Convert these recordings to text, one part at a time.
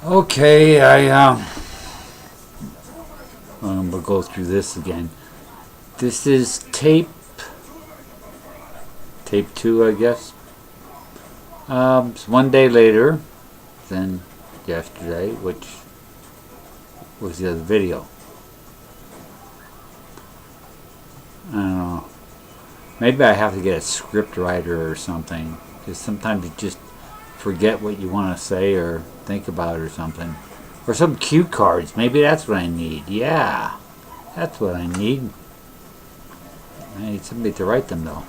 Okay, I'm gonna go through this again. This is tape 2, I guess. It's one day later than yesterday, which was the other video. I don't know. Maybe I have to get a script writer or something, because sometimes you just forget what you want to say or think about or something. Or some cue cards. Maybe that's what I need. Yeah, that's what I need. I need somebody to write them though.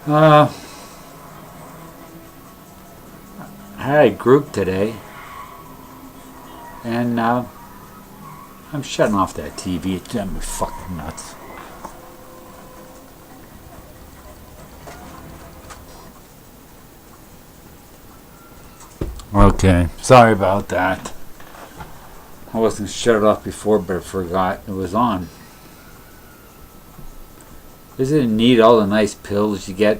I had a group today, and I'm shutting off that TV. It's driving me fucking nuts. Okay, sorry about that. I wasn't shut it off before, but I forgot it was on. Isn't it neat, all the nice pills you get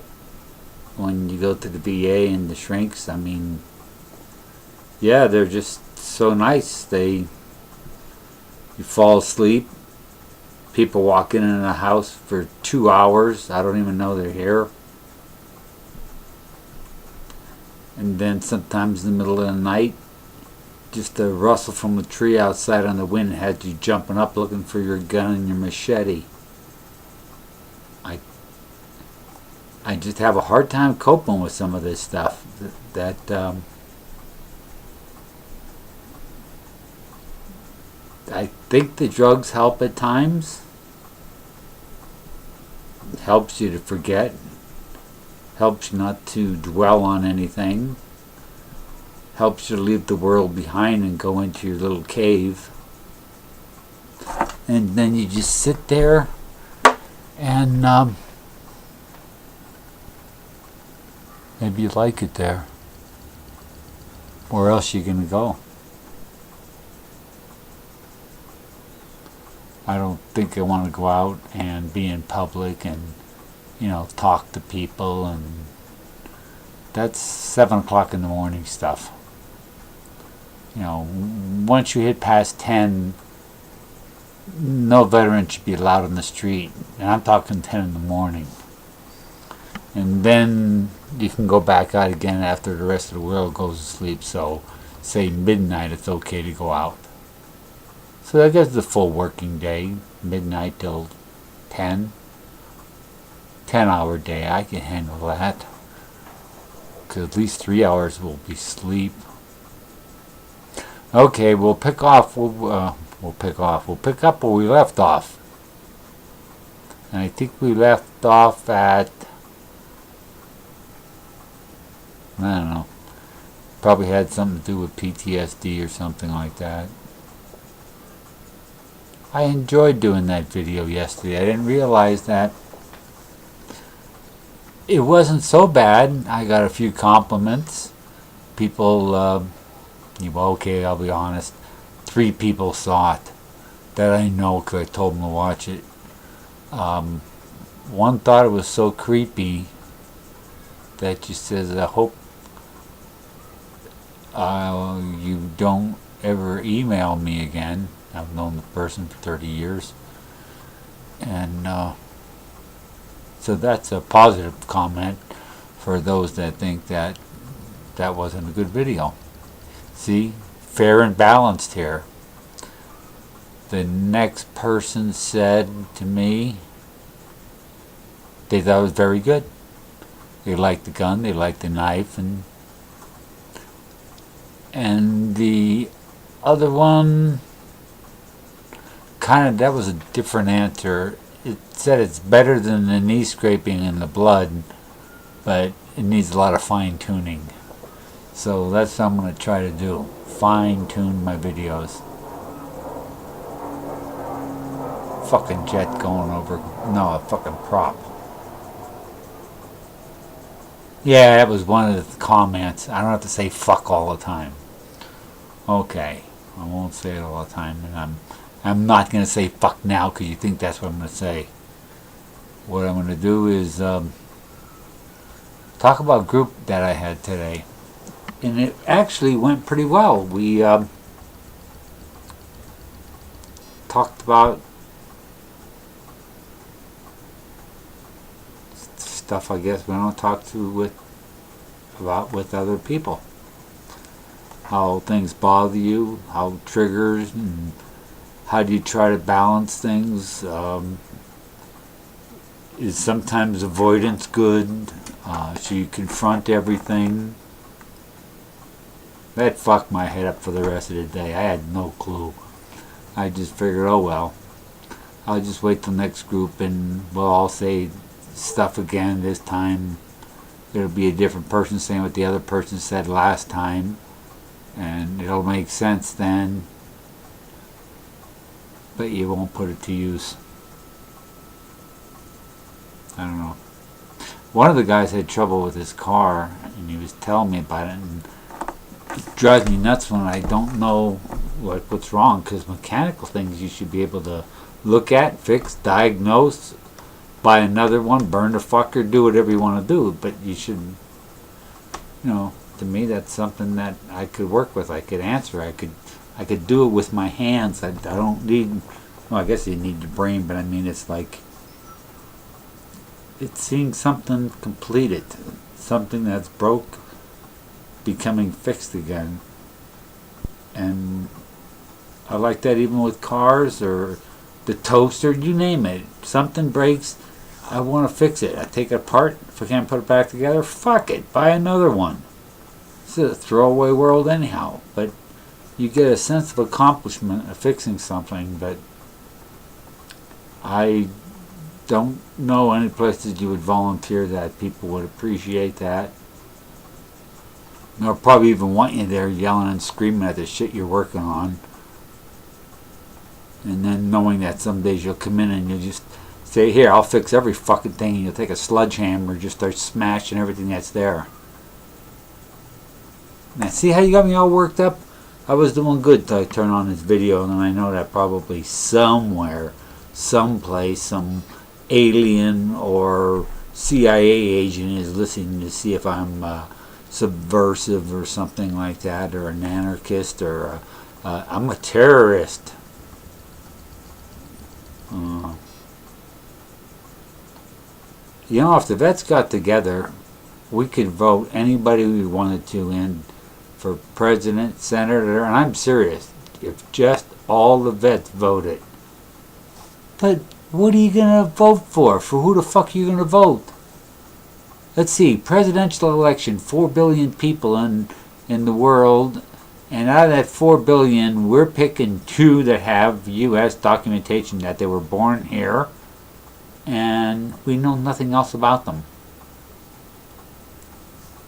when you go to the VA and the shrinks? I mean, yeah, they're just so nice. You fall asleep. People walk in a house for 2 hours. I don't even know they're here. And then sometimes in the middle of the night, just a rustle from the tree outside on the wind had you jumping up looking for your gun and your machete. I just have a hard time coping with some of this stuff. I think the drugs help at times. It helps you to forget. Helps you not to dwell on anything. Helps you to leave the world behind and go into your little cave. And then you just sit there and maybe you like it there. Where else are you going to go? I don't think I want to go out and be in public and, talk to people, and that's 7 o'clock in the morning stuff. Once you hit past 10, no veteran should be allowed on the street. And I'm talking 10 in the morning. And then you can go back out again after the rest of the world goes to sleep. So, say midnight, it's okay to go out. So that gives the full working day, midnight till 10. 10-hour day, I can handle that. Because at least 3 hours will be sleep. Okay, we'll pick off. We'll pick up where we left off. And I think we left off at, I don't know, probably had something to do with PTSD or something like that. I enjoyed doing that video yesterday. I didn't realize that it wasn't so bad. I got a few compliments. People, okay, I'll be honest. 3 people saw it that I know because I told them to watch it. One thought it was so creepy that she says, I hope you don't ever email me again. I've known the person for 30 years. And so that's a positive comment for those that think that wasn't a good video. See? Fair and balanced here. The next person said to me they thought it was very good. They liked the gun, they liked the knife, and the other one that was a different answer. It said it's better than the knee scraping and the blood, but it needs a lot of fine tuning. So that's what I'm going to try to do. Fine tune my videos. Fucking jet going over. No, a fucking prop. Yeah, that was one of the comments. I don't have to say fuck all the time. Okay, I won't say it all the time, and I'm not going to say fuck now because you think that's what I'm going to say. What I'm going to do is talk about a group that I had today. and it actually went pretty well. We talked about stuff I guess we don't talk about with other people. How things bother you, how triggers, and how do you try to balance things. Is sometimes avoidance good? Should you confront everything? That fucked my head up for the rest of the day. I had no clue. I just figured, oh well, I'll just wait till next group and we'll all say stuff again. This time it'll be a different person saying what the other person said last time, and it'll make sense then, but you won't put it to use. I don't know. One of the guys had trouble with his car, and he was telling me about it, and it drives me nuts when I don't know what's wrong, because mechanical things you should be able to look at, fix, diagnose, buy another one, burn the fucker, do whatever you want to do, but you should, to me that's something that I could work with, I could answer, I could do it with my hands. I don't need, well, I guess you need your brain, but I mean it's like, it's seeing something completed, something that's broke becoming fixed again. And I like that even with cars or the toaster, you name it. Something breaks, I want to fix it. I take it apart. If I can't put it back together, fuck it, buy another one. It's a throwaway world anyhow, but you get a sense of accomplishment of fixing something. But I don't know any places you would volunteer that people would appreciate that. They'll probably even want you there yelling and screaming at the shit you're working on. And then knowing that some days you'll come in and you'll just say, here, I'll fix every fucking thing, and you'll take a sledgehammer and just start smashing everything that's there. Now see how you got me all worked up? I was doing good until I turned on this video, and then I know that probably somewhere, someplace, some alien or CIA agent is listening to see if I'm subversive or something like that, or an anarchist, or I'm a terrorist. If the vets got together, we could vote anybody we wanted to in for president, senator, and I'm serious, if just all the vets voted. But what are you going to vote for? For who the fuck are you going to vote? Let's see, presidential election, 4 billion people in the world, and out of that 4 billion, we're picking 2 that have U.S. documentation that they were born here, and we know nothing else about them.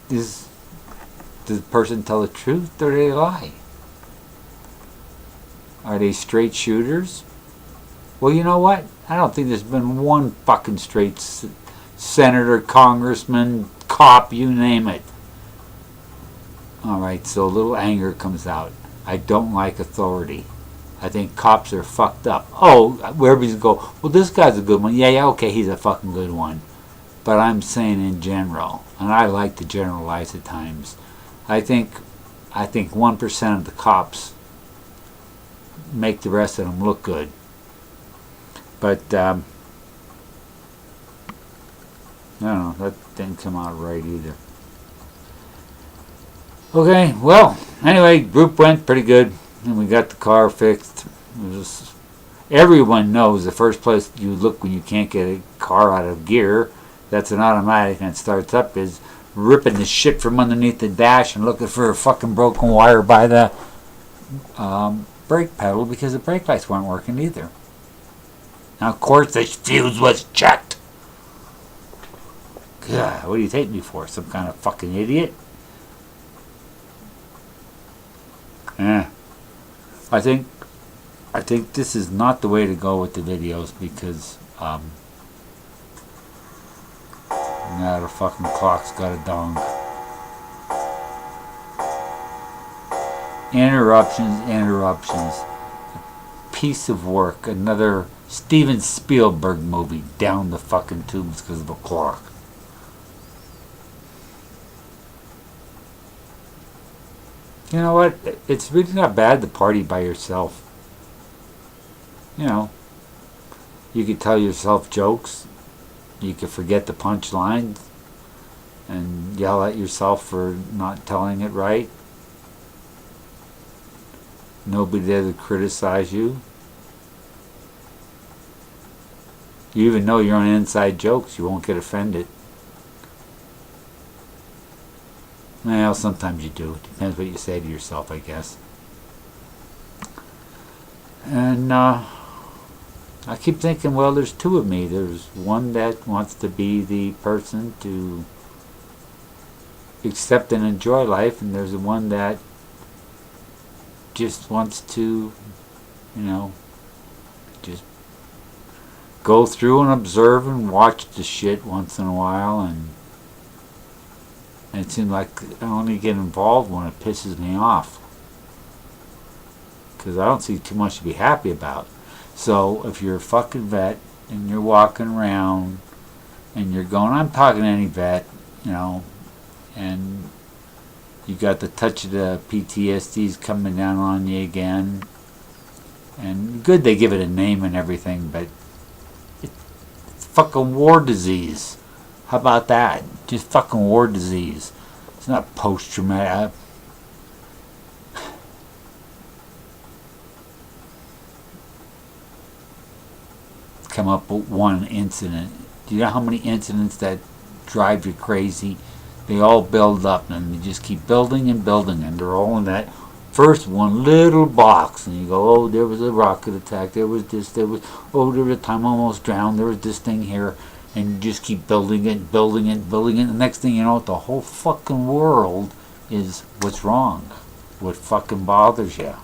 Does the person tell the truth, or do they lie? Are they straight shooters? Well, you know what? I don't think there's been one fucking straight senator, congressman, cop, you name it. Alright, so a little anger comes out. I don't like authority. I think cops are fucked up. Oh, wherever you go, well, this guy's a good one. Yeah, okay, he's a fucking good one. But I'm saying in general, and I like to generalize at times, I think 1% of the cops make the rest of them look good. But I don't know, that didn't come out right either. Okay, well, anyway, group went pretty good, and we got the car fixed. Everyone knows the first place you look when you can't get a car out of gear, that's an automatic and it starts up, is ripping the shit from underneath the dash and looking for a fucking broken wire by the brake pedal, because the brake lights weren't working either. Now, of course, the fuse was checked. God, what do you take me for? Some kind of fucking idiot? I think this is not the way to go with the videos, because now the fucking clock's got a dong. Interruptions. A piece of work. Another Steven Spielberg movie down the fucking tubes because of a clock. You know what? It's really not bad to party by yourself. You know, you could tell yourself jokes. You could forget the punchlines and yell at yourself for not telling it right. Nobody there to criticize you. You even know your own inside jokes. You won't get offended. Well, sometimes you do. It depends what you say to yourself, I guess. And I keep thinking, well, there's two of me. There's one that wants to be the person to accept and enjoy life, and there's the one that just wants to, just go through and observe and watch the shit once in a while, and it seems like I only get involved when it pisses me off, because I don't see too much to be happy about. So if you're a fucking vet and you're walking around and you're going, I'm talking to any vet, and you got the touch of the PTSDs coming down on you again. And good they give it a name and everything, but it's fucking war disease. How about that? Just fucking war disease. It's not post-traumatic. Come up with one incident. Do you know how many incidents that drive you crazy? They all build up, and they just keep building and building, and they're all in that first one little box. And you go, oh, there was a rocket attack, there was this, there was a time I almost drowned, there was this thing here, and you just keep building it, building it, building it. The next thing you know, the whole fucking world is what's wrong, what fucking bothers you.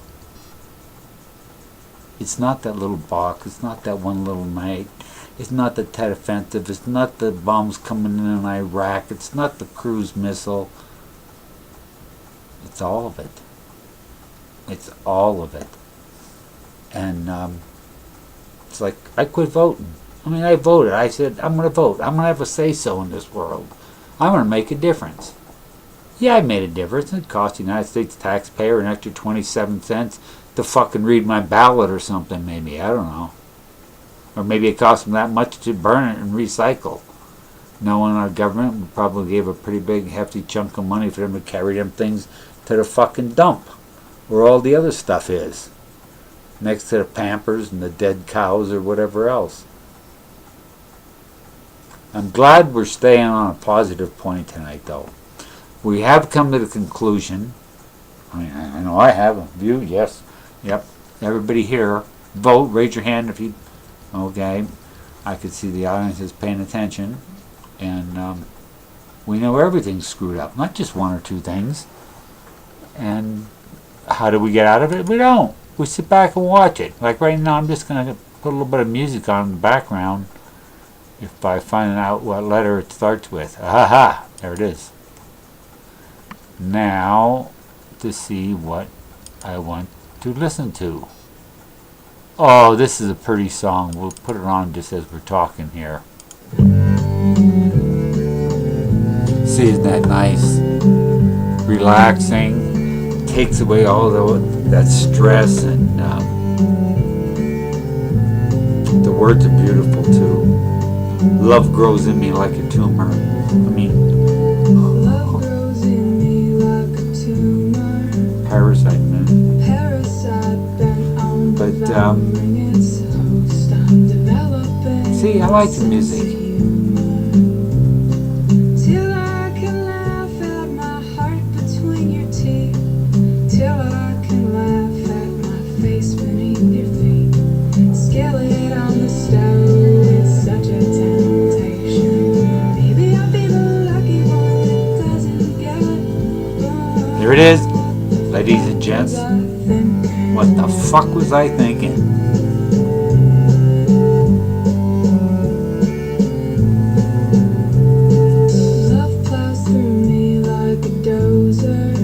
It's not that little box, it's not that one little night. It's not the Tet Offensive. It's not the bombs coming in Iraq. It's not the cruise missile. It's all of it. It's all of it. And it's like, I quit voting. I voted. I said, I'm going to vote. I'm going to have a say-so in this world. I'm going to make a difference. Yeah, I made a difference. It cost the United States taxpayer an extra 27 cents to fucking read my ballot or something, maybe. I don't know. Or maybe it cost them that much to burn it and recycle. Knowing our government probably gave a pretty big hefty chunk of money for them to carry them things to the fucking dump, where all the other stuff is, next to the Pampers and the dead cows or whatever else. I'm glad we're staying on a positive point tonight, though. We have come to the conclusion, I know I have, you, yes, yep, everybody here, vote, raise your hand if you. Okay, I could see the audience is paying attention, and we know everything's screwed up, not just one or two things. And how do we get out of it? We don't. We sit back and watch it. Like right now, I'm just going to put a little bit of music on in the background if I find out what letter it starts with. Aha! There it is. Now, to see what I want to listen to. Oh, this is a pretty song. We'll put it on just as we're talking here. See, isn't that nice? Relaxing. Takes away all that stress, and the words are beautiful too. Love grows in me like a tumor. Love grows in me like a tumor. Parasite, man. Parasite bent on But devouring its host. I'm developing. see, I like the music. Till I can laugh at my heart between your teeth. Till I can laugh at my face beneath your feet. Skillet on the stove, it's such a temptation. Maybe I'll be the lucky one that doesn't get burned. Here it is, ladies and gents. What the fuck was I thinking? Love plows through me like a dozer.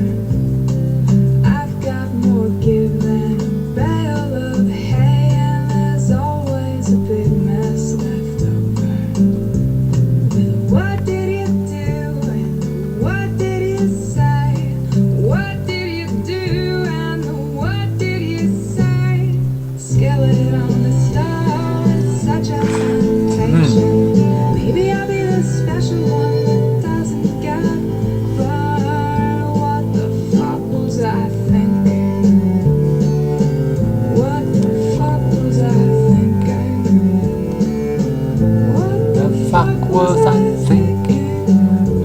I've got more give than a bale of hay, and there's always a big mess left over. With what did you do and what did you say? What did you do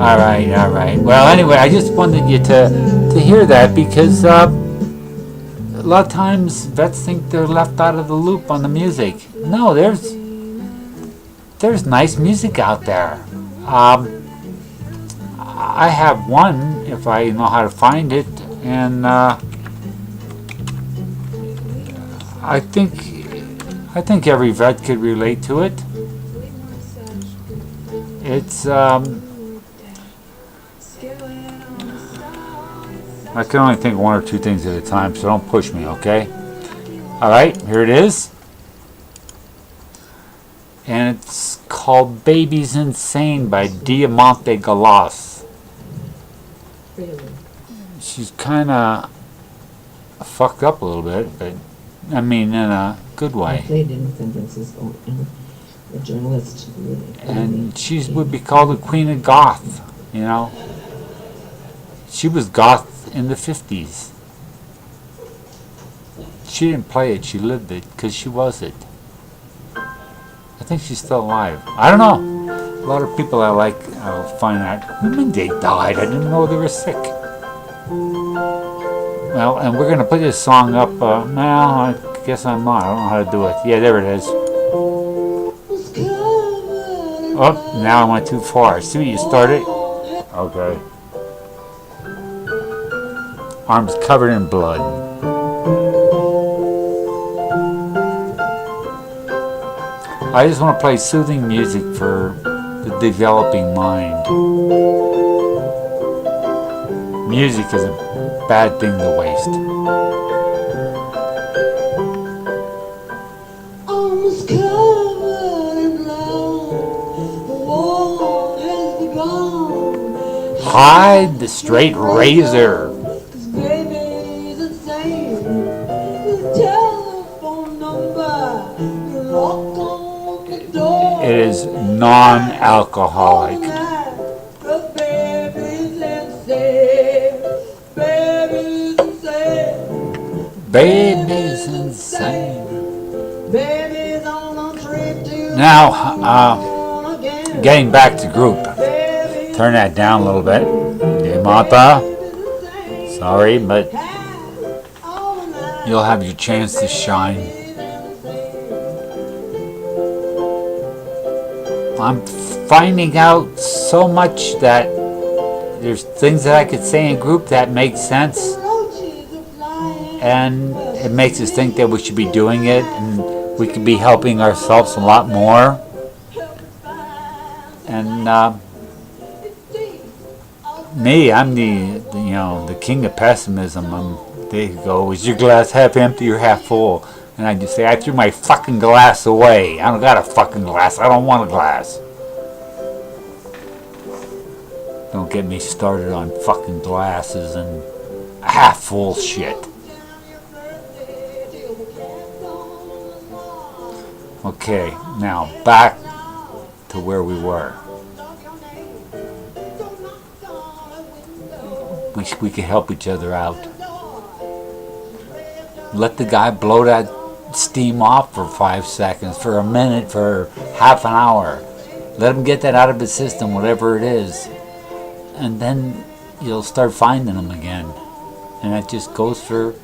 All right, all right. Well, anyway, I just wanted you to hear that because a lot of times vets think they're left out of the loop on the music. No, there's nice music out there. I have one if I know how to find it, and I think every vet could relate to it. It's I can only think one or two things at a time, so don't push me, okay? All right, here it is. And it's called Baby's Insane by Diamante Galas. Really? She's kind of fucked up a little bit, but I mean in a good I way. played in San Francisco, and the journalist really. And she would be called the Queen of Goth, you know? She was goth in the 50s. She didn't play it, she lived it, because she was it. I think she's still alive. I don't know. A lot of people I like, I'll find out, I mean, they died. I didn't know they were sick. Well, and we're going to put this song up. No, I guess I'm not. I don't know how to do it. Yeah, there it is. Oh, now I went too far. See what you started? Okay. Arms covered in blood. I just want to play soothing music for the developing mind. Music is a bad thing to waste. Almost covered in blood, the war has begun. Hide the straight razor. This baby's insane. The telephone number, you lock on the door. It is non-alcoholic. The baby's insane. Baby's insane. Baby's insane. Baby's on a trip to Now, again. getting back to group. Turn that down a little bit. Diamanta, sorry, but you'll have your chance to shine. I'm finding out so much that there's things that I could say in group that make sense, and it makes us think that we should be doing it, and we could be helping ourselves a lot more. And me, I'm the king of pessimism. There you go. Is your glass half empty or half full? And I just say, I threw my fucking glass away. I don't got a fucking glass. I don't want a glass. Don't get me started on fucking glasses and half full shit. Okay, now back to where we were. We could help each other out. Let the guy blow that steam off for 5 seconds, for a minute, for half an hour. Let him get that out of his system, whatever it is. And then you'll start finding them again. And that just goes for...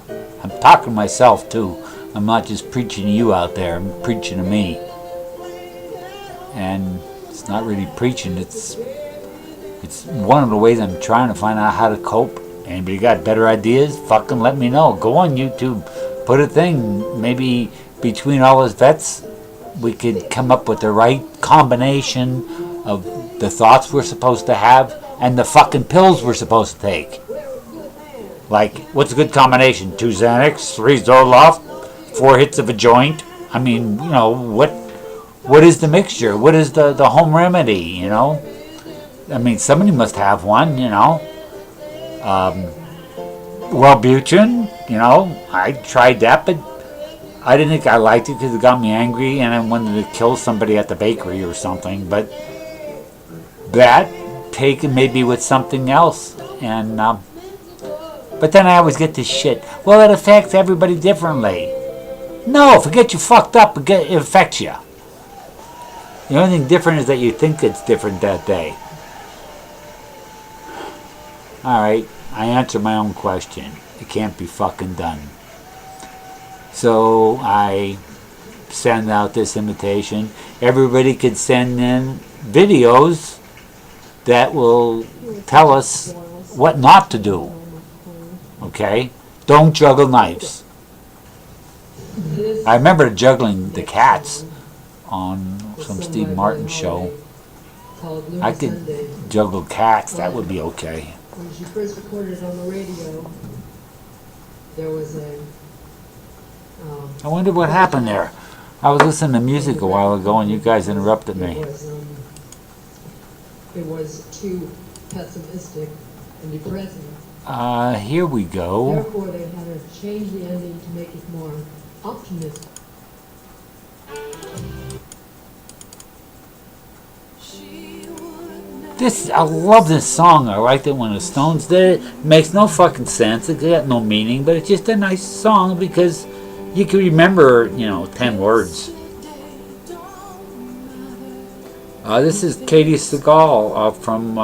I'm talking to myself too. I'm not just preaching to you out there. I'm preaching to me. And it's not really preaching. It's one of the ways I'm trying to find out how to cope. Anybody got better ideas? Fucking let me know. Go on YouTube. Put a thing. Maybe between all us vets, we could come up with the right combination of the thoughts we're supposed to have and the fucking pills we're supposed to take. Like, what's a good combination? 2 Xanax, 3 Zoloft, 4 hits of a joint? I mean, what is the mixture? What is the home remedy, I mean, somebody must have one, Wellbutrin, I tried that, but I didn't think I liked it because it got me angry and I wanted to kill somebody at the bakery or something. But that taken maybe with something else, and but then I always get this shit. Well, it affects everybody differently. No, forget you fucked up. It affects you. The only thing different is that you think it's different that day. Alright, I answered my own question. It can't be fucking done. So I send out this invitation. Everybody could send in videos that will tell us what not to do. Okay? Don't juggle knives. I remember juggling the cats on some Steve Martin show. I could juggle cats, that would be okay. When she first recorded it on the radio, there was a... I wonder what happened there. I was listening to music a while ago and you guys interrupted me. It was too pessimistic and depressing. Here we go. Therefore, they had to change the ending to make it more optimistic. I love this song. I liked it when the Stones did it. It makes no fucking sense. It got no meaning, but it's just a nice song because you can remember, 10 words. This is Katie Seagal from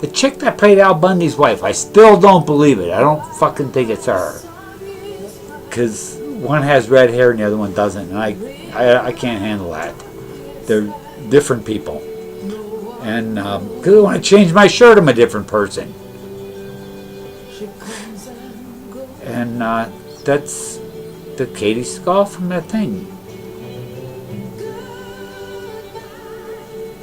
the chick that played Al Bundy's wife. I still don't believe it. I don't fucking think it's her. Because one has red hair and the other one doesn't. And I can't handle that. They're different people. And because I want to change my shirt, I'm a different person. And that's the Katie Seagal from that thing.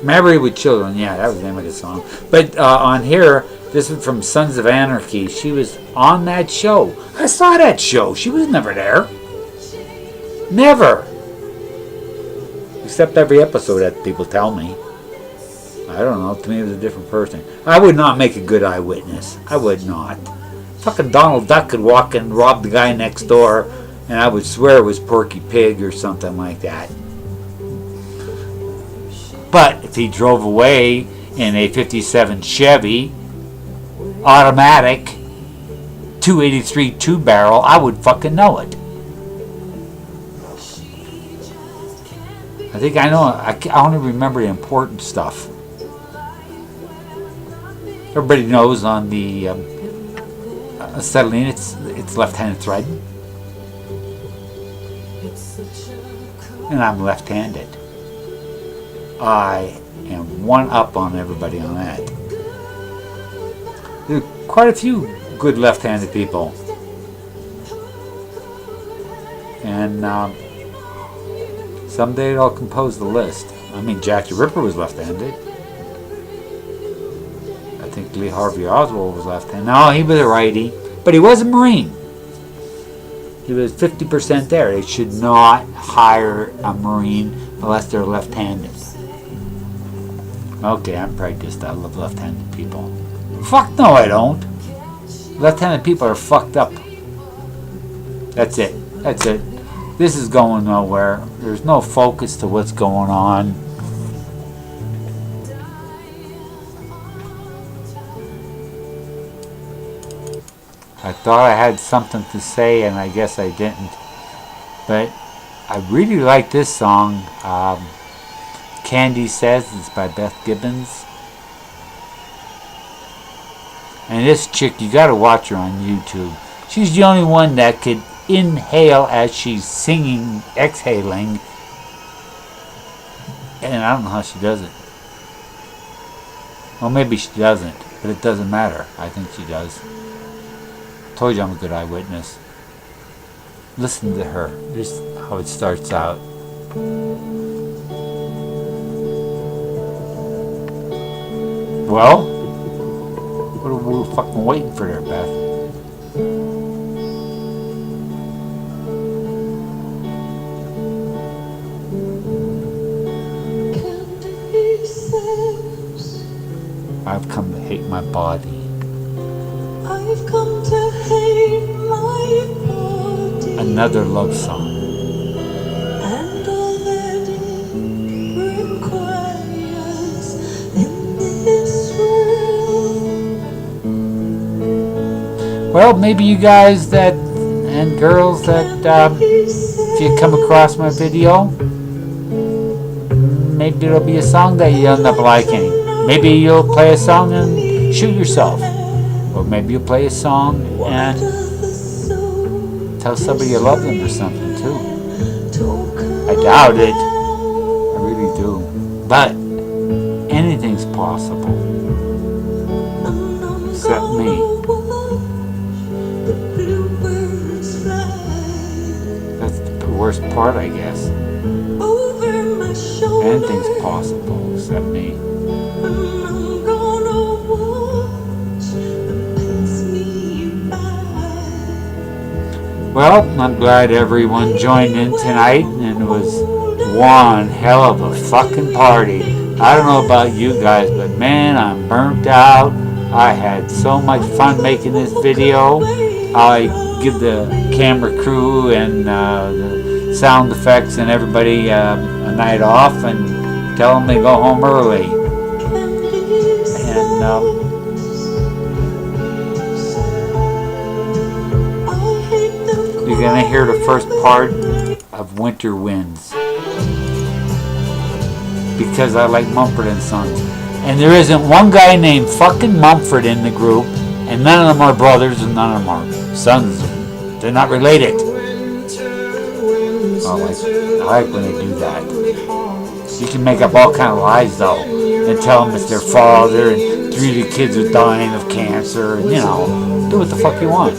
Married with Children, yeah, that was the name of the song. But on here, this is from Sons of Anarchy. She was on that show. I saw that show. She was never there. Never. Except every episode that people tell me. I don't know. To me, it was a different person. I would not make a good eyewitness. I would not. Fucking Donald Duck could walk and rob the guy next door, and I would swear it was Porky Pig or something like that. But if he drove away in a 57 Chevy, automatic, 283 two-barrel, I would fucking know it. I think I know. I only remember the important stuff. Everybody knows on the acetylene, it's left-handed thread, and I'm left-handed. I am one up on everybody on that. There are quite a few good left-handed people, and someday I'll compose the list. I mean, Jack the Ripper was left-handed. I think Lee Harvey Oswald was left-handed. No, he was a righty, but he was a Marine. He was 50% there. They should not hire a Marine unless they're left-handed. Okay, I'm prejudiced. I love left-handed people. Fuck no, I don't. Left-handed people are fucked up. That's it. That's it. This is going nowhere. There's no focus to what's going on. I thought I had something to say, and I guess I didn't. But I really like this song. Candy Says, it's by Beth Gibbons. And this chick, you gotta watch her on YouTube. She's the only one that could inhale as she's singing, exhaling. And I don't know how she does it. Well, maybe she doesn't, but it doesn't matter. I think she does. Told you I'm a good eyewitness. Listen to her. This is how it starts out. Well, what are we fucking waiting for there, Beth? I've come to hate my body. I've come to hate my body. Another love song. And all that it requires in this world. Well, maybe you guys that and girls that if you come across my video, maybe it'll be a song that you end up liking. Maybe you'll play a song and shoot yourself. Or maybe you play a song and tell somebody you love them or something too. I doubt it. I really do. But anything's possible. Except me. That's the worst part, I guess. Anything's possible except me. Well, I'm glad everyone joined in tonight, and it was one hell of a fucking party. I don't know about you guys, but man, I'm burnt out. I had so much fun making this video. I give the camera crew and the sound effects and everybody a night off and tell them they go home early. And you're gonna hear the first part of Winter Winds because I like Mumford and Sons, and there isn't one guy named fucking Mumford in the group, and none of them are brothers and none of them are sons. They're not related. I like when they do that. You can make up all kind of lies though, and tell them it's their father, and 3 of the kids are dying of cancer, and do what the fuck you want.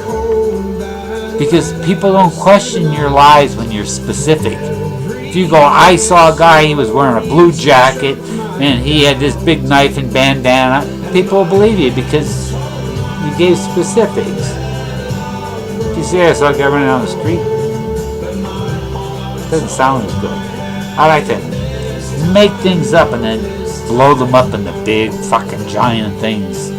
Because people don't question your lies when you're specific. If you go, I saw a guy, he was wearing a blue jacket, and he had this big knife and bandana, people will believe you because you gave specifics. If you say I saw a guy running down the street, it doesn't sound as good. I like to make things up and then blow them up into big fucking giant things.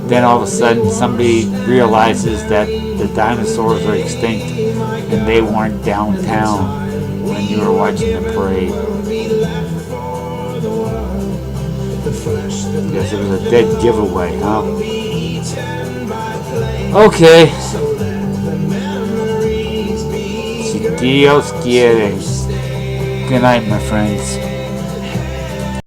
Then all of a sudden somebody realizes that the dinosaurs are extinct and they weren't downtown when you were watching the parade. Yes, it was a dead giveaway, huh? Okay. Si Dios quiere. Good night, my friends.